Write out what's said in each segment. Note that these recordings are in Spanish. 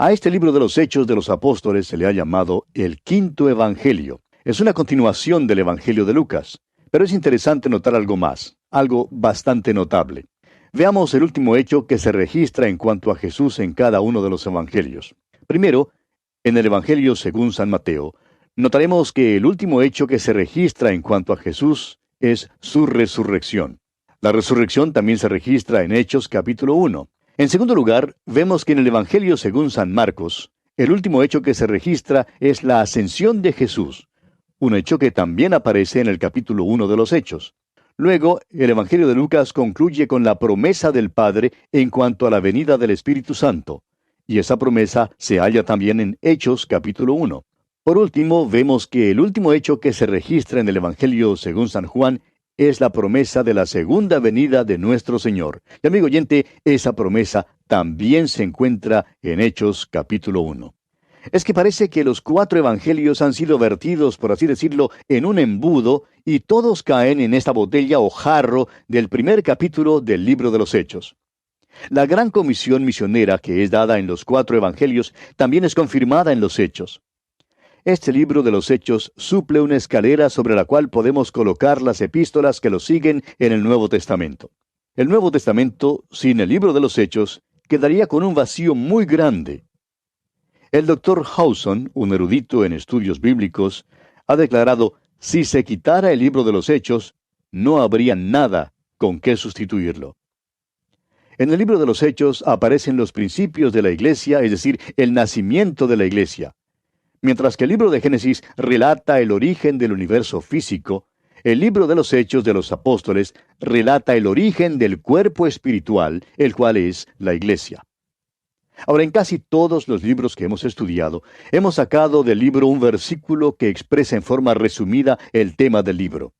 A este libro de los Hechos de los Apóstoles se le ha llamado el Quinto Evangelio. Es una continuación del Evangelio de Lucas, pero es interesante notar algo más, algo bastante notable. Veamos el último hecho que se registra en cuanto a Jesús en cada uno de los evangelios. Primero, en el Evangelio según San Mateo, notaremos que el último hecho que se registra en cuanto a Jesús es su resurrección. La resurrección también se registra en Hechos capítulo 1. En segundo lugar, vemos que en el Evangelio según San Marcos, el último hecho que se registra es la ascensión de Jesús, un hecho que también aparece en el capítulo 1 de los Hechos. Luego, el Evangelio de Lucas concluye con la promesa del Padre en cuanto a la venida del Espíritu Santo, y esa promesa se halla también en Hechos capítulo 1. Por último, vemos que el último hecho que se registra en el Evangelio según San Juan es la promesa de la segunda venida de nuestro Señor. Y amigo oyente, esa promesa también se encuentra en Hechos capítulo 1. Es que parece que los 4 evangelios han sido vertidos, por así decirlo, en un embudo, y todos caen en esta botella o jarro del primer capítulo del libro de los Hechos. La gran comisión misionera que es dada en los 4 evangelios también es confirmada en los Hechos. Este libro de los Hechos suple una escalera sobre la cual podemos colocar las epístolas que lo siguen en el Nuevo Testamento. El Nuevo Testamento, sin el libro de los Hechos, quedaría con un vacío muy grande. El Dr. Howson, un erudito en estudios bíblicos, ha declarado: si se quitara el libro de los Hechos, no habría nada con qué sustituirlo. En el libro de los Hechos aparecen los principios de la Iglesia, es decir, el nacimiento de la Iglesia. Mientras que el libro de Génesis relata el origen del universo físico, el libro de los Hechos de los Apóstoles relata el origen del cuerpo espiritual, el cual es la Iglesia. Ahora, en casi todos los libros que hemos estudiado, hemos sacado del libro un versículo que expresa en forma resumida el tema del libro.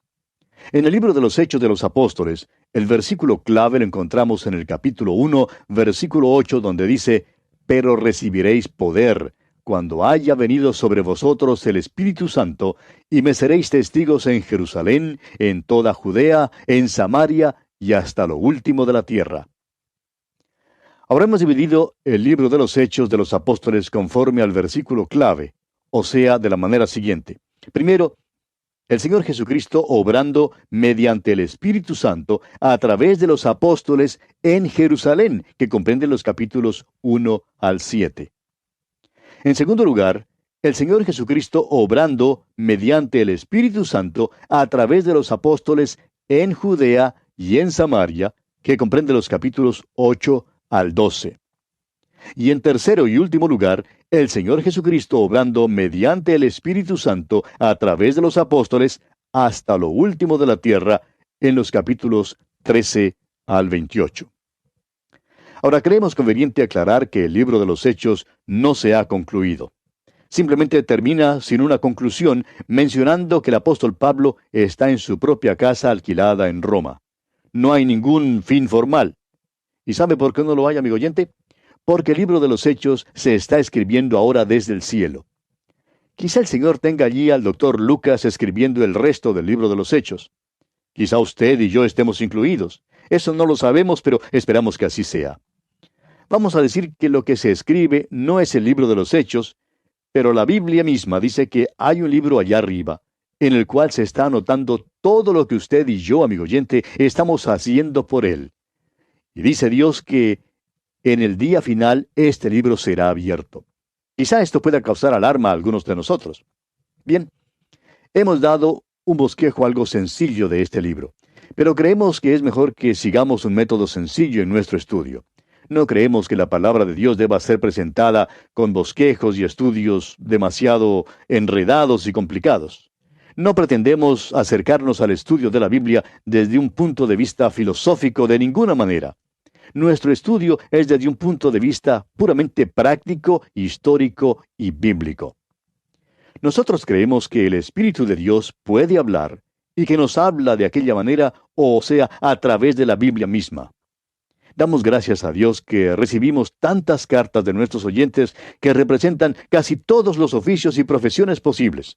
En el libro de los Hechos de los Apóstoles, el versículo clave lo encontramos en el capítulo 1, versículo 8, donde dice: «Pero recibiréis poder cuando haya venido sobre vosotros el Espíritu Santo, y me seréis testigos en Jerusalén, en toda Judea, en Samaria y hasta lo último de la tierra». Ahora hemos dividido el libro de los Hechos de los Apóstoles conforme al versículo clave, o sea, de la manera siguiente. Primero, el Señor Jesucristo obrando mediante el Espíritu Santo a través de los apóstoles en Jerusalén, que comprende los capítulos 1 al 7. En segundo lugar, el Señor Jesucristo obrando mediante el Espíritu Santo a través de los apóstoles en Judea y en Samaria, que comprende los capítulos 8 al 12. Y en tercero y último lugar, el Señor Jesucristo obrando mediante el Espíritu Santo a través de los apóstoles hasta lo último de la tierra, en los capítulos 13 al 28. Ahora, creemos conveniente aclarar que el libro de los Hechos no se ha concluido. Simplemente termina sin una conclusión, mencionando que el apóstol Pablo está en su propia casa alquilada en Roma. No hay ningún fin formal. ¿Y sabe por qué no lo hay, amigo oyente? Porque el libro de los Hechos se está escribiendo ahora desde el cielo. Quizá el Señor tenga allí al doctor Lucas escribiendo el resto del libro de los Hechos. Quizá usted y yo estemos incluidos. Eso no lo sabemos, pero esperamos que así sea. Vamos a decir que lo que se escribe no es el libro de los Hechos, pero la Biblia misma dice que hay un libro allá arriba, en el cual se está anotando todo lo que usted y yo, amigo oyente, estamos haciendo por él. Y dice Dios que en el día final este libro será abierto. Quizá esto pueda causar alarma a algunos de nosotros. Bien, hemos dado un bosquejo algo sencillo de este libro, pero creemos que es mejor que sigamos un método sencillo en nuestro estudio. No creemos que la palabra de Dios deba ser presentada con bosquejos y estudios demasiado enredados y complicados. No pretendemos acercarnos al estudio de la Biblia desde un punto de vista filosófico de ninguna manera. Nuestro estudio es desde un punto de vista puramente práctico, histórico y bíblico. Nosotros creemos que el Espíritu de Dios puede hablar y que nos habla de aquella manera, o sea, a través de la Biblia misma. Damos gracias a Dios que recibimos tantas cartas de nuestros oyentes que representan casi todos los oficios y profesiones posibles.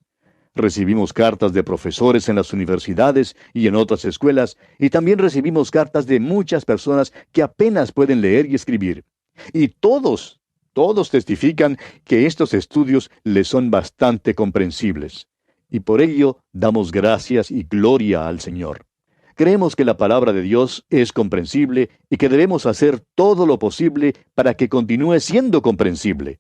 Recibimos cartas de profesores en las universidades y en otras escuelas, y también recibimos cartas de muchas personas que apenas pueden leer y escribir. Y todos todos testifican que estos estudios les son bastante comprensibles. Y por ello damos gracias y gloria al Señor. Creemos que la palabra de Dios es comprensible y que debemos hacer todo lo posible para que continúe siendo comprensible.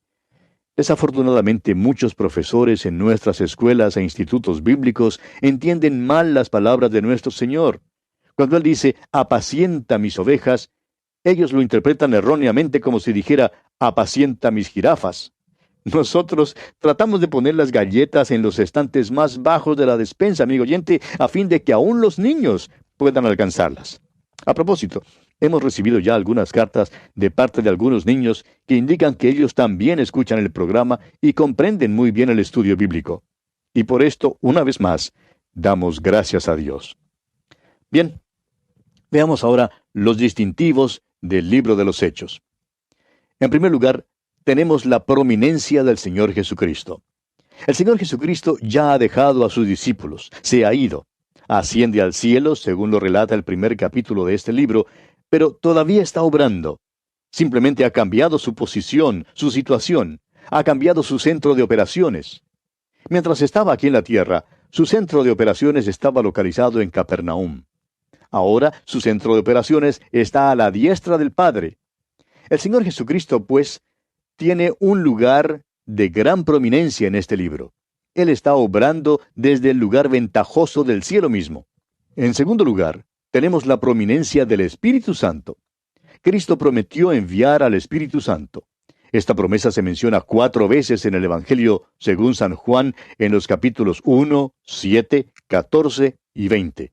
Desafortunadamente, muchos profesores en nuestras escuelas e institutos bíblicos entienden mal las palabras de nuestro Señor. Cuando Él dice, apacienta mis ovejas, ellos lo interpretan erróneamente como si dijera, apacienta mis jirafas. Nosotros tratamos de poner las galletas en los estantes más bajos de la despensa, amigo oyente, a fin de que aún los niños puedan alcanzarlas. A propósito, hemos recibido ya algunas cartas de parte de algunos niños que indican que ellos también escuchan el programa y comprenden muy bien el estudio bíblico. Y por esto, una vez más, damos gracias a Dios. Bien, veamos ahora los distintivos del libro de los Hechos. En primer lugar, tenemos la prominencia del Señor Jesucristo. El Señor Jesucristo ya ha dejado a sus discípulos, se ha ido. Asciende al cielo, según lo relata el primer capítulo de este libro, pero todavía está obrando. Simplemente ha cambiado su posición, su situación, ha cambiado su centro de operaciones. Mientras estaba aquí en la tierra, su centro de operaciones estaba localizado en Capernaum. Ahora su centro de operaciones está a la diestra del Padre. El Señor Jesucristo, pues, tiene un lugar de gran prominencia en este libro. Él está obrando desde el lugar ventajoso del cielo mismo. En segundo lugar, tenemos la prominencia del Espíritu Santo. Cristo prometió enviar al Espíritu Santo. Esta promesa se menciona 4 veces en el Evangelio según San Juan en los capítulos 1, 7, 14 y 20.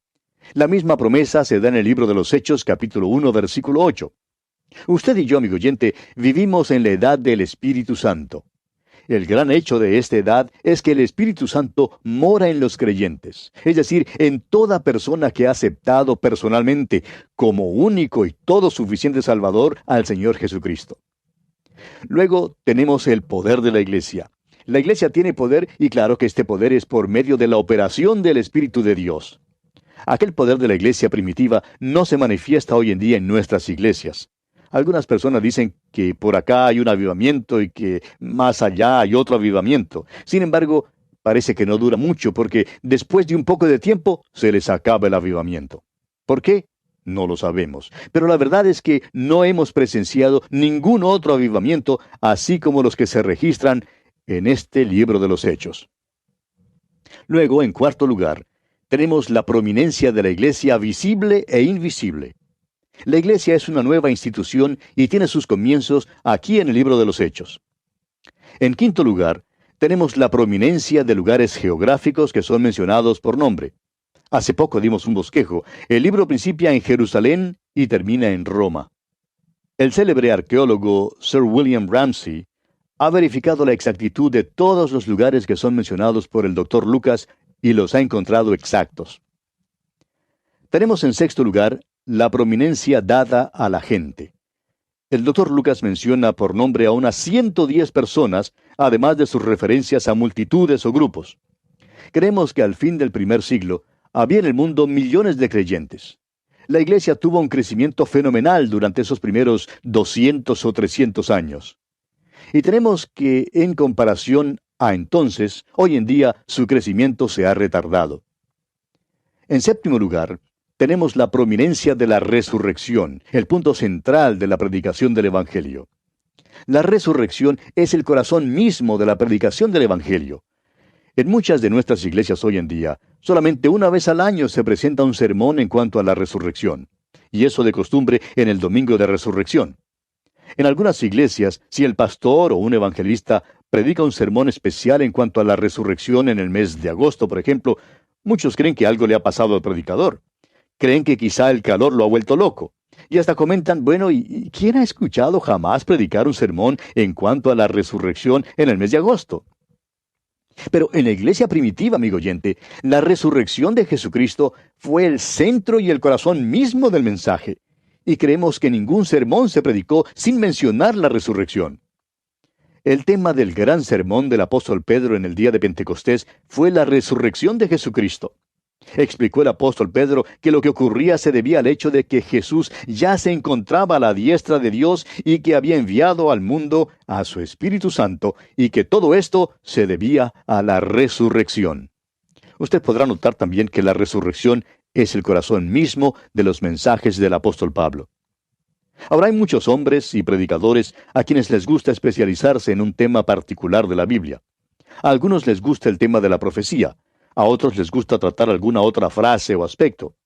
La misma promesa se da en el libro de los Hechos, capítulo 1, versículo 8. Usted y yo, amigo oyente, vivimos en la edad del Espíritu Santo. El gran hecho de esta edad es que el Espíritu Santo mora en los creyentes, es decir, en toda persona que ha aceptado personalmente como único y todo suficiente Salvador al Señor Jesucristo. Luego tenemos el poder de la iglesia. La iglesia tiene poder y claro que este poder es por medio de la operación del Espíritu de Dios. Aquel poder de la iglesia primitiva no se manifiesta hoy en día en nuestras iglesias. Algunas personas dicen que por acá hay un avivamiento y que más allá hay otro avivamiento. Sin embargo, parece que no dura mucho porque después de un poco de tiempo se les acaba el avivamiento. ¿Por qué? No lo sabemos. Pero la verdad es que no hemos presenciado ningún otro avivamiento así como los que se registran en este libro de los Hechos. Luego, en cuarto lugar, tenemos la prominencia de la iglesia visible e invisible. La iglesia es una nueva institución y tiene sus comienzos aquí en el libro de los Hechos. En quinto lugar, tenemos la prominencia de lugares geográficos que son mencionados por nombre. Hace poco dimos un bosquejo. El libro principia en Jerusalén y termina en Roma. El célebre arqueólogo Sir William Ramsay ha verificado la exactitud de todos los lugares que son mencionados por el Dr. Lucas y los ha encontrado exactos. Tenemos en sexto lugar la prominencia dada a la gente. El Dr. Lucas menciona por nombre a unas 110 personas, además de sus referencias a multitudes o grupos. Creemos que al fin del primer siglo había en el mundo millones de creyentes. La iglesia tuvo un crecimiento fenomenal durante esos primeros 200 o 300 años. Y tenemos que, en comparación a entonces, hoy en día su crecimiento se ha retardado. En séptimo lugar, tenemos la prominencia de la resurrección, el punto central de la predicación del Evangelio. La resurrección es el corazón mismo de la predicación del Evangelio. En muchas de nuestras iglesias hoy en día, solamente una vez al año se presenta un sermón en cuanto a la resurrección, y eso de costumbre en el domingo de resurrección. En algunas iglesias, si el pastor o un evangelista predica un sermón especial en cuanto a la resurrección en el mes de agosto, por ejemplo, muchos creen que algo le ha pasado al predicador. Creen que quizá el calor lo ha vuelto loco. Y hasta comentan, bueno, ¿y quién ha escuchado jamás predicar un sermón en cuanto a la resurrección en el mes de agosto? Pero en la iglesia primitiva, amigo oyente, la resurrección de Jesucristo fue el centro y el corazón mismo del mensaje. Y creemos que ningún sermón se predicó sin mencionar la resurrección. El tema del gran sermón del apóstol Pedro en el día de Pentecostés fue la resurrección de Jesucristo. Explicó el apóstol Pedro que lo que ocurría se debía al hecho de que Jesús ya se encontraba a la diestra de Dios y que había enviado al mundo a su Espíritu Santo y que todo esto se debía a la resurrección. Usted podrá notar también que la resurrección es el corazón mismo de los mensajes del apóstol Pablo. Ahora hay muchos hombres y predicadores a quienes les gusta especializarse en un tema particular de la Biblia. A algunos les gusta el tema de la profecía, a otros les gusta tratar alguna otra frase o aspecto.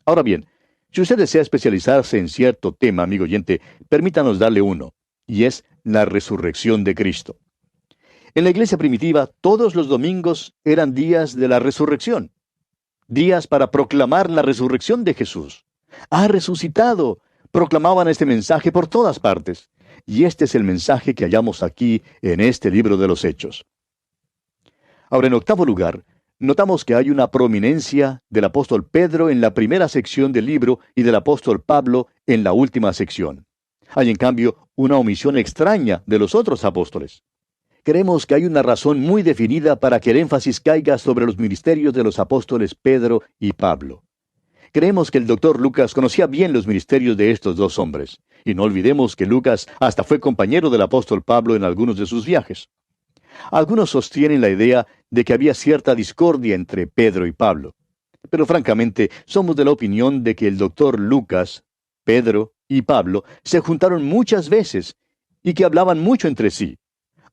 Ahora bien, si usted desea especializarse en cierto tema, amigo oyente, permítanos darle uno, y es la resurrección de Cristo. En la iglesia primitiva, todos los domingos eran días de la resurrección, días para proclamar la resurrección de Jesús. ¡Ha resucitado! Proclamaban este mensaje por todas partes, y este es el mensaje que hallamos aquí en este libro de los Hechos. Ahora, en octavo lugar, notamos que hay una prominencia del apóstol Pedro en la primera sección del libro y del apóstol Pablo en la última sección. Hay, en cambio, una omisión extraña de los otros apóstoles. Creemos que hay una razón muy definida para que el énfasis caiga sobre los ministerios de los apóstoles Pedro y Pablo. Creemos que el doctor Lucas conocía bien los ministerios de estos dos hombres, y no olvidemos que Lucas hasta fue compañero del apóstol Pablo en algunos de sus viajes. Algunos sostienen la idea de que había cierta discordia entre Pedro y Pablo, pero francamente somos de la opinión de que el doctor Lucas, Pedro y Pablo se juntaron muchas veces y que hablaban mucho entre sí.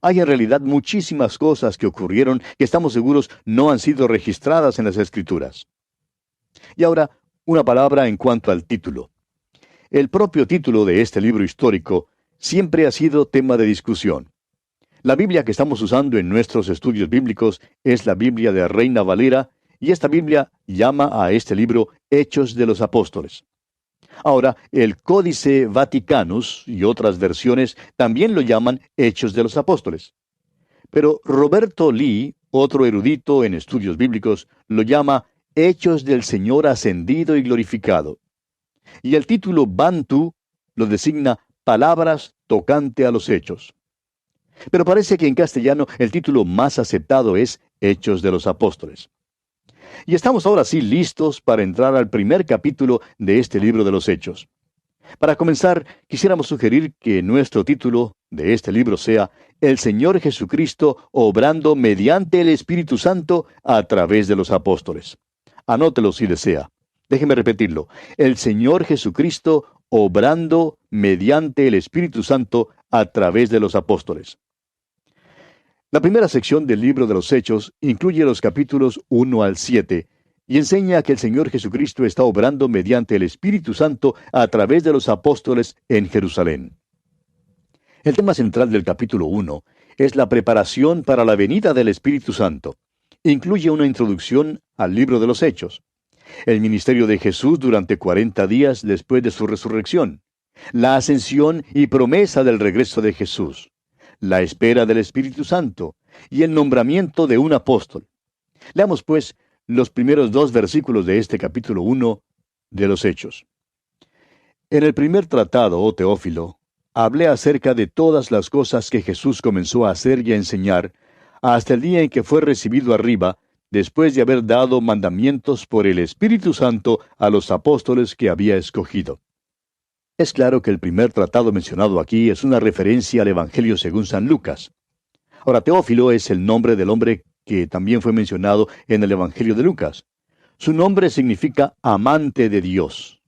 Hay en realidad muchísimas cosas que ocurrieron que estamos seguros no han sido registradas en las Escrituras. Y ahora, una palabra en cuanto al título. El propio título de este libro histórico siempre ha sido tema de discusión. La Biblia que estamos usando en nuestros estudios bíblicos es la Biblia de Reina Valera, y esta Biblia llama a este libro Hechos de los Apóstoles. Ahora, el Códice Vaticanus y otras versiones también lo llaman Hechos de los Apóstoles. Pero Roberto Lee, otro erudito en estudios bíblicos, lo llama Hechos del Señor ascendido y glorificado. Y el título Bantu lo designa Palabras tocante a los Hechos. Pero parece que en castellano el título más aceptado es Hechos de los Apóstoles. Y estamos ahora sí listos para entrar al primer capítulo de este libro de los Hechos. Para comenzar, quisiéramos sugerir que nuestro título de este libro sea El Señor Jesucristo obrando mediante el Espíritu Santo a través de los apóstoles. Anótelo si desea. Déjeme repetirlo. El Señor Jesucristo obrando mediante el Espíritu Santo a través de los apóstoles. La primera sección del libro de los Hechos incluye los capítulos 1 al 7 y enseña que el Señor Jesucristo está obrando mediante el Espíritu Santo a través de los apóstoles en Jerusalén. El tema central del capítulo 1 es la preparación para la venida del Espíritu Santo. Incluye una introducción al libro de los Hechos, el ministerio de Jesús durante 40 días después de su resurrección, la ascensión y promesa del regreso de Jesús, la espera del Espíritu Santo y el nombramiento de un apóstol. Leamos, pues, los primeros 2 versículos de este capítulo 1 de los Hechos. En el primer tratado, oh Teófilo, hablé acerca de todas las cosas que Jesús comenzó a hacer y a enseñar, hasta el día en que fue recibido arriba, después de haber dado mandamientos por el Espíritu Santo a los apóstoles que había escogido. Es claro que el primer tratado mencionado aquí es una referencia al Evangelio según San Lucas. Ahora, Teófilo es el nombre del hombre que también fue mencionado en el Evangelio de Lucas. Su nombre significa amante de Dios.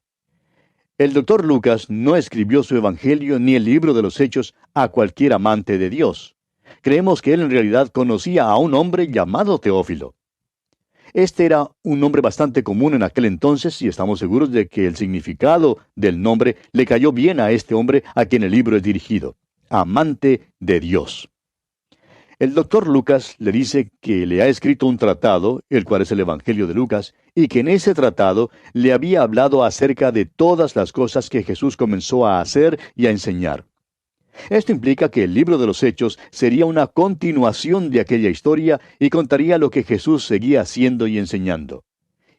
El doctor Lucas no escribió su Evangelio ni el libro de los Hechos a cualquier amante de Dios. Creemos que él en realidad conocía a un hombre llamado Teófilo. Este era un nombre bastante común en aquel entonces y estamos seguros de que el significado del nombre le cayó bien a este hombre a quien el libro es dirigido. Amante de Dios. El doctor Lucas le dice que le ha escrito un tratado, el cual es el Evangelio de Lucas, y que en ese tratado le había hablado acerca de todas las cosas que Jesús comenzó a hacer y a enseñar. Esto implica que el libro de los Hechos sería una continuación de aquella historia y contaría lo que Jesús seguía haciendo y enseñando.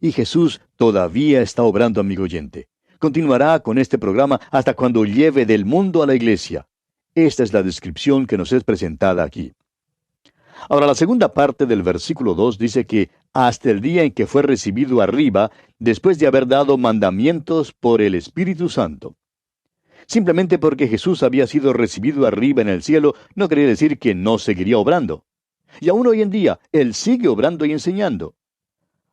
Y Jesús todavía está obrando, amigo oyente. Continuará con este programa hasta cuando lleve del mundo a la iglesia. Esta es la descripción que nos es presentada aquí. Ahora, la segunda parte del versículo 2 dice que hasta el día en que fue recibido arriba, después de haber dado mandamientos por el Espíritu Santo. Simplemente porque Jesús había sido recibido arriba en el cielo, no quería decir que no seguiría obrando. Y aún hoy en día, Él sigue obrando y enseñando.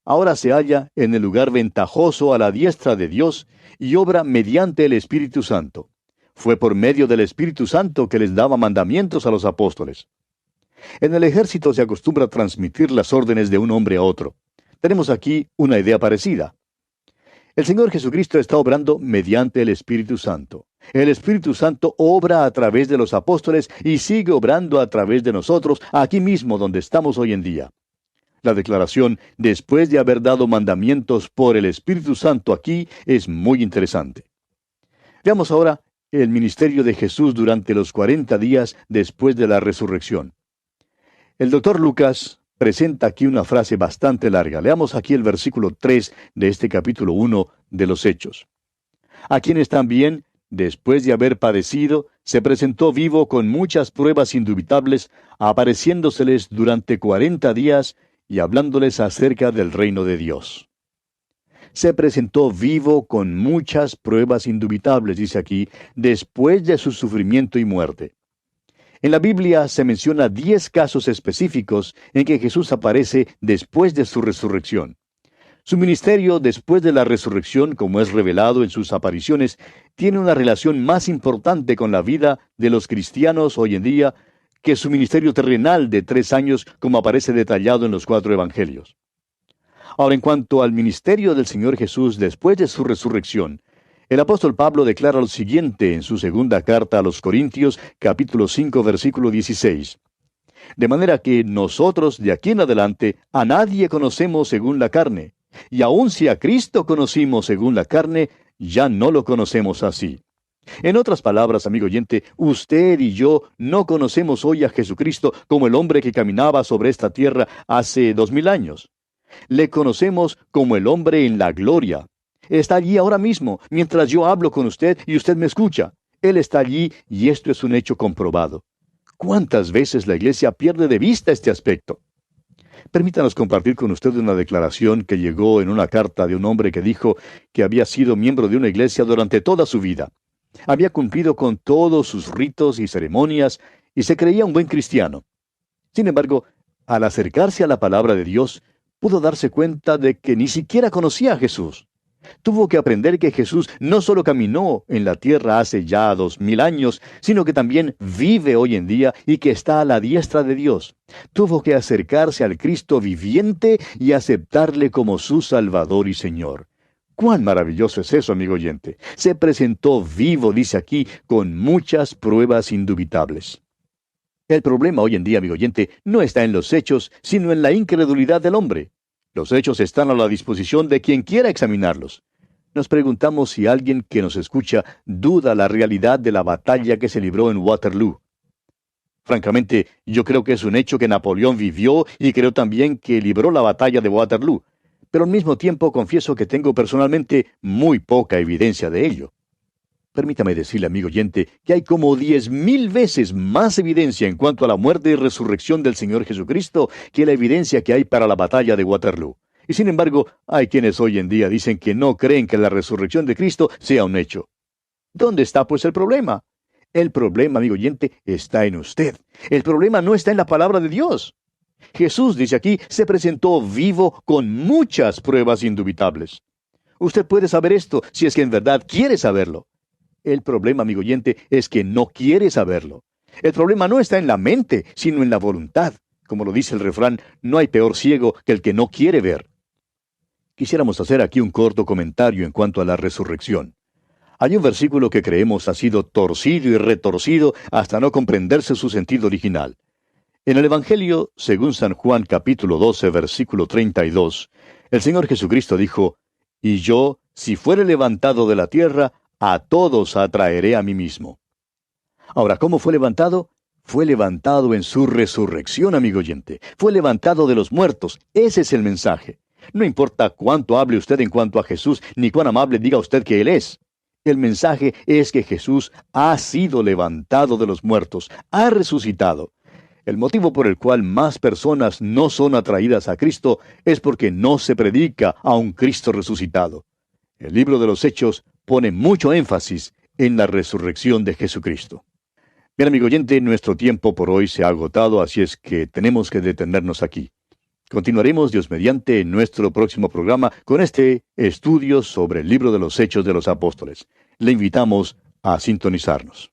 Ahora se halla en el lugar ventajoso a la diestra de Dios y obra mediante el Espíritu Santo. Fue por medio del Espíritu Santo que les daba mandamientos a los apóstoles. En el ejército se acostumbra a transmitir las órdenes de un hombre a otro. Tenemos aquí una idea parecida. El Señor Jesucristo está obrando mediante el Espíritu Santo. El Espíritu Santo obra a través de los apóstoles y sigue obrando a través de nosotros, aquí mismo donde estamos hoy en día. La declaración, después de haber dado mandamientos por el Espíritu Santo aquí, es muy interesante. Veamos ahora el ministerio de Jesús durante los 40 días después de la resurrección. El doctor Lucas presenta aquí una frase bastante larga. Leamos aquí el versículo 3 de este capítulo 1 de los Hechos. A quienes también, después de haber padecido, se presentó vivo con muchas pruebas indubitables, apareciéndoseles durante 40 días y hablándoles acerca del reino de Dios. Se presentó vivo con muchas pruebas indubitables, dice aquí, después de su sufrimiento y muerte. En la Biblia se menciona 10 casos específicos en que Jesús aparece después de su resurrección. Su ministerio después de la resurrección, como es revelado en sus apariciones, tiene una relación más importante con la vida de los cristianos hoy en día que su ministerio terrenal de 3 años, como aparece detallado en los 4 evangelios. Ahora, en cuanto al ministerio del Señor Jesús después de su resurrección, el apóstol Pablo declara lo siguiente en su segunda carta a los Corintios, capítulo 5, versículo 16. De manera que nosotros de aquí en adelante a nadie conocemos según la carne, y aun si a Cristo conocimos según la carne, ya no lo conocemos así. En otras palabras, amigo oyente, usted y yo no conocemos hoy a Jesucristo como el hombre que caminaba sobre esta tierra hace 2000 años. Le conocemos como el hombre en la gloria. Está allí ahora mismo, mientras yo hablo con usted y usted me escucha. Él está allí y esto es un hecho comprobado. ¿Cuántas veces la iglesia pierde de vista este aspecto? Permítanos compartir con usted una declaración que llegó en una carta de un hombre que dijo que había sido miembro de una iglesia durante toda su vida. Había cumplido con todos sus ritos y ceremonias y se creía un buen cristiano. Sin embargo, al acercarse a la palabra de Dios, pudo darse cuenta de que ni siquiera conocía a Jesús. Tuvo que aprender que Jesús no solo caminó en la tierra hace ya 2000 años, sino que también vive hoy en día y que está a la diestra de Dios. Tuvo que acercarse al Cristo viviente y aceptarle como su Salvador y Señor. ¡Cuán maravilloso es eso, amigo oyente! Se presentó vivo, dice aquí, con muchas pruebas indubitables. El problema hoy en día, amigo oyente, no está en los hechos, sino en la incredulidad del hombre. Los hechos están a la disposición de quien quiera examinarlos. Nos preguntamos si alguien que nos escucha duda la realidad de la batalla que se libró en Waterloo. Francamente, yo creo que es un hecho que Napoleón vivió y creo también que libró la batalla de Waterloo. Pero al mismo tiempo confieso que tengo personalmente muy poca evidencia de ello. Permítame decirle, amigo oyente, que hay como 10,000 veces más evidencia en cuanto a la muerte y resurrección del Señor Jesucristo que la evidencia que hay para la batalla de Waterloo. Y sin embargo, hay quienes hoy en día dicen que no creen que la resurrección de Cristo sea un hecho. ¿Dónde está pues el problema? El problema, amigo oyente, está en usted. El problema no está en la palabra de Dios. Jesús, dice aquí, se presentó vivo con muchas pruebas indubitables. Usted puede saber esto si es que en verdad quiere saberlo. El problema, amigo oyente, es que no quiere saberlo. El problema no está en la mente, sino en la voluntad. Como lo dice el refrán, no hay peor ciego que el que no quiere ver. Quisiéramos hacer aquí un corto comentario en cuanto a la resurrección. Hay un versículo que creemos ha sido torcido y retorcido hasta no comprenderse su sentido original. En el Evangelio, según San Juan capítulo 12, versículo 32, el Señor Jesucristo dijo, «Y yo, si fuere levantado de la tierra, a todos atraeré a mí mismo». Ahora, ¿cómo fue levantado? Fue levantado en su resurrección, amigo oyente. Fue levantado de los muertos. Ese es el mensaje. No importa cuánto hable usted en cuanto a Jesús, ni cuán amable diga usted que Él es. El mensaje es que Jesús ha sido levantado de los muertos, ha resucitado. El motivo por el cual más personas no son atraídas a Cristo es porque no se predica a un Cristo resucitado. El libro de los Hechos pone mucho énfasis en la resurrección de Jesucristo. Bien, amigo oyente, nuestro tiempo por hoy se ha agotado, así es que tenemos que detenernos aquí. Continuaremos, Dios mediante, en nuestro próximo programa con este estudio sobre el libro de los Hechos de los Apóstoles. Le invitamos a sintonizarnos.